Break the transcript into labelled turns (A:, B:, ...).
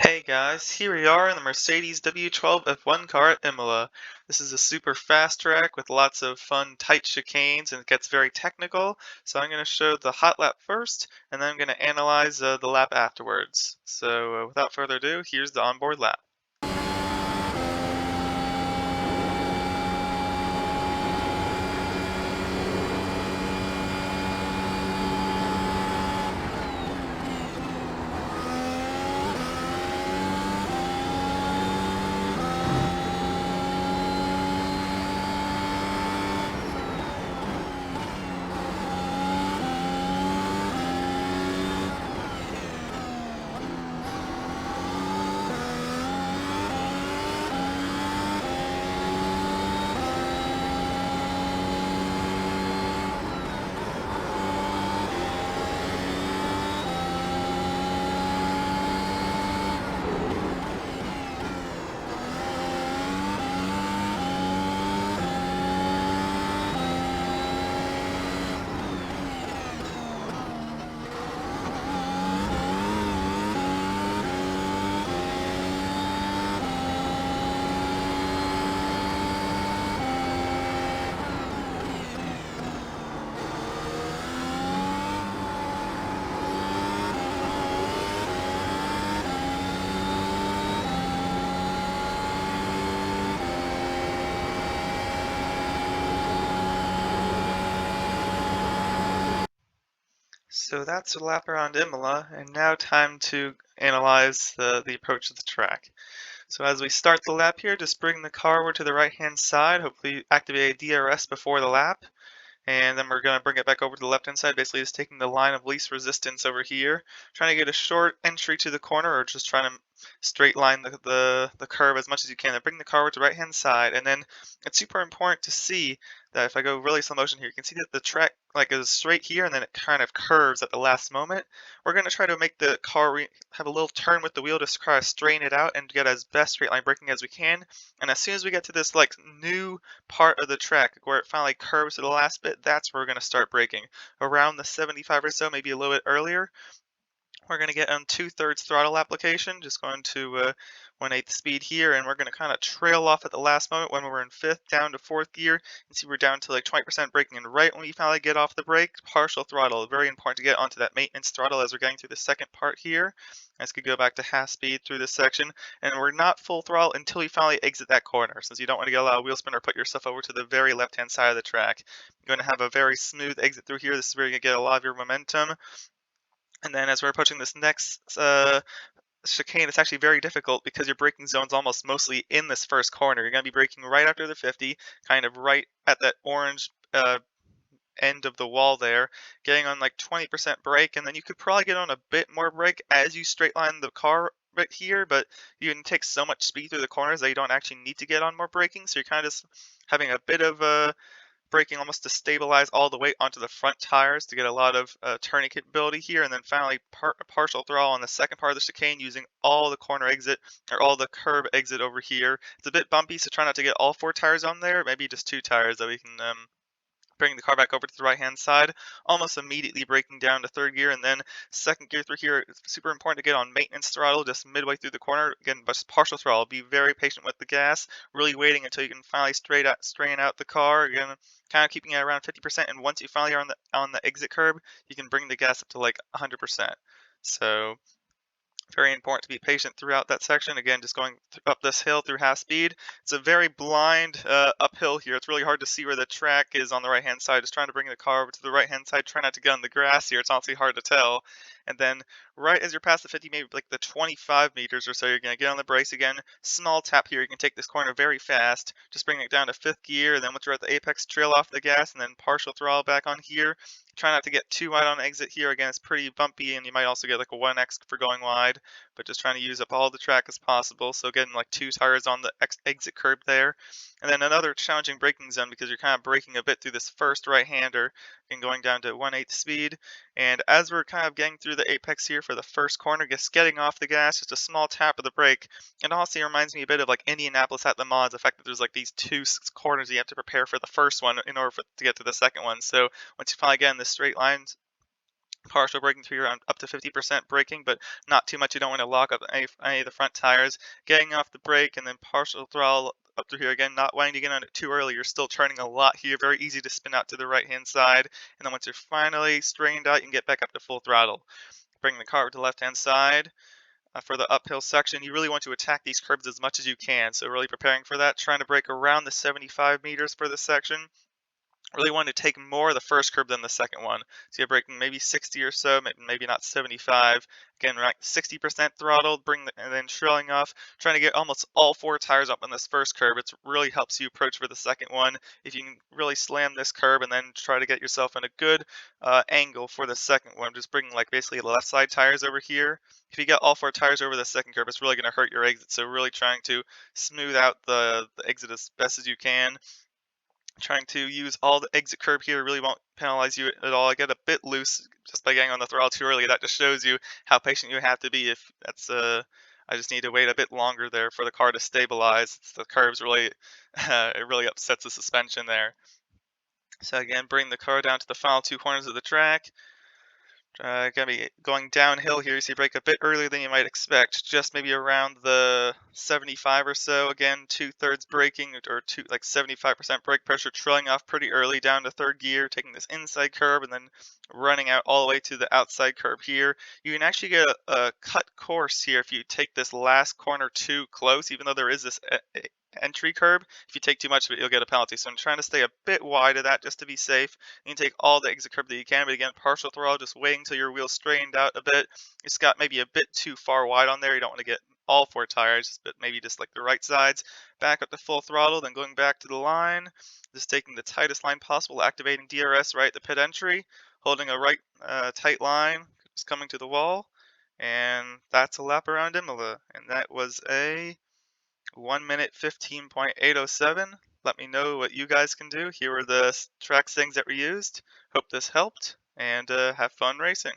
A: Hey guys, here we are in the Mercedes W12 F1 car at Imola. This is a super fast track with lots of fun tight chicanes and it gets very technical. So I'm going to show the hot lap first and then I'm going to analyze the lap afterwards. So without further ado, here's the onboard lap. So that's a lap around Imola and now time to analyze the approach of the track. So as we start the lap here, just bring the car over to the right hand side, hopefully activate a DRS before the lap. And then we're going to bring it back over to the left-hand side, basically just taking the line of least resistance over here, trying to get a short entry to the corner or just trying to straight line the curve as much as you can. Then bring the car over to the right-hand side. And then it's super important to see that if I go really slow motion here, you can see that the track like is straight here and then it kind of curves at the last moment. We're going to try to make the car have a little turn with the wheel to kind of strain it out and get as best straight line braking as we can. And as soon as we get to this like new part of the track where it finally curves to the last bit, that's where we're going to start braking. Around the 75 or so, maybe a little bit earlier, we're going to get on 2/3 throttle application, just going to 1/8 speed here, and we're going to kind of trail off at the last moment when we're in 5th down to 4th gear. And see we're down to like 20% braking, and right when we finally get off the brake, partial throttle. Very important to get onto that maintenance throttle as we're getting through the second part here. As we go back to half speed through this section, and we're not full throttle until we finally exit that corner, since you don't want to get a lot of wheel spin or put yourself over to the very left-hand side of the track. You're going to have a very smooth exit through here. This is where you're going to get a lot of your momentum. And then as we're approaching this next chicane, it's actually very difficult because your braking zone's almost mostly in this first corner. You're going to be braking right after the 50, kind of right at that orange end of the wall there, getting on like 20% brake, and then you could probably get on a bit more brake as you straight line the car right here, but you can take so much speed through the corners that you don't actually need to get on more braking, so you're kind of just having a bit of a braking almost to stabilize all the weight onto the front tires to get a lot of turning capability here, and then finally partial throttle on the second part of the chicane using all the corner exit or all the curb exit over here. It's a bit bumpy, so try not to get all 4 tires on there, maybe just 2 tires that we can bring the car back over to the right hand side, almost immediately braking down to 3rd gear, and then 2nd gear through here. It's super important to get on maintenance throttle just midway through the corner. Again, just partial throttle. Be very patient with the gas, really waiting until you can finally strain out the car. Again, kind of keeping it around 50%, and once you finally are on the exit curb, you can bring the gas up to like 100%. So very important to be patient throughout that section. Again, just going up this hill through half speed. It's a very blind uphill here. It's really hard to see where the track is on the right-hand side. Just trying to bring the car over to the right-hand side. Try not to get on the grass here. It's honestly hard to tell. And then right as you're past the 50, maybe like the 25 meters or so, you're going to get on the brakes again. Small tap here. You can take this corner very fast. Just bring it down to 5th gear. And then once you're at the apex, trail off the gas and then partial throttle back on here. Try not to get too wide on exit here. Again, it's pretty bumpy and you might also get like a 1x for going wide, but just trying to use up all the track as possible. So getting like 2 tires on the exit curb there. And then another challenging braking zone because you're kind of braking a bit through this first right-hander and going down to 1/8 speed. And as we're kind of getting through the apex here for the first corner, just getting off the gas, just a small tap of the brake. And honestly, it reminds me a bit of like Indianapolis at the mods, the fact that there's like these 2 corners you have to prepare for the first one in order to get to the second one. So once you finally get in the straight lines, partial braking through around up to 50% braking, but not too much. You don't want to lock up any of the front tires. Getting off the brake and then partial throttle up through here again, not wanting to get on it too early. You're still turning a lot here. Very easy to spin out to the right hand side. And then once you're finally straightened out, you can get back up to full throttle. Bring the car to the left hand side. For the uphill section, you really want to attack these curbs as much as you can. So really preparing for that, trying to brake around the 75 meters for this section. Really wanted to take more of the first curb than the second one. So you're braking maybe 60 or so, maybe not 75. Again, right, 60% throttle, and then trailing off, trying to get almost all four tires up on this first curb. It really helps you approach for the second one. If you can really slam this curb and then try to get yourself in a good angle for the second one, just bringing like basically the left side tires over here. If you get all four tires over the second curb, it's really going to hurt your exit. So really trying to smooth out the exit as best as you can. Trying to use all the exit curb here really won't penalize you at all. I get a bit loose just by getting on the throttle too early. That just shows you how patient you have to be. If that's I just need to wait a bit longer there for the car to stabilize. The curves really, it really upsets the suspension there. So again, bring the car down to the final two corners of the track. Gonna be going downhill here, so you brake a bit earlier than you might expect, just maybe around the 75 or so. Again, 2/3 braking or like 75% brake pressure, trailing off pretty early down to third gear, taking this inside curb and then running out all the way to the outside curb here. You can actually get a cut course here if you take this last corner too close, even though there is this entry curb. If you take too much of it, you'll get a penalty. So I'm trying to stay a bit wide of that just to be safe. You can take all the exit curb that you can, but again, partial throttle, just waiting until your wheel's straightened out a bit. It's got maybe a bit too far wide on there. You don't want to get all four tires, but maybe just like the right sides. Back up to full throttle, then going back to the line. Just taking the tightest line possible, activating DRS right at the pit entry, holding a right tight line, just coming to the wall. And that's a lap around Imola. And that was a 1 minute 15.807. Let me know what you guys can do. Here are the track things that were used. Hope this helped, and have fun racing.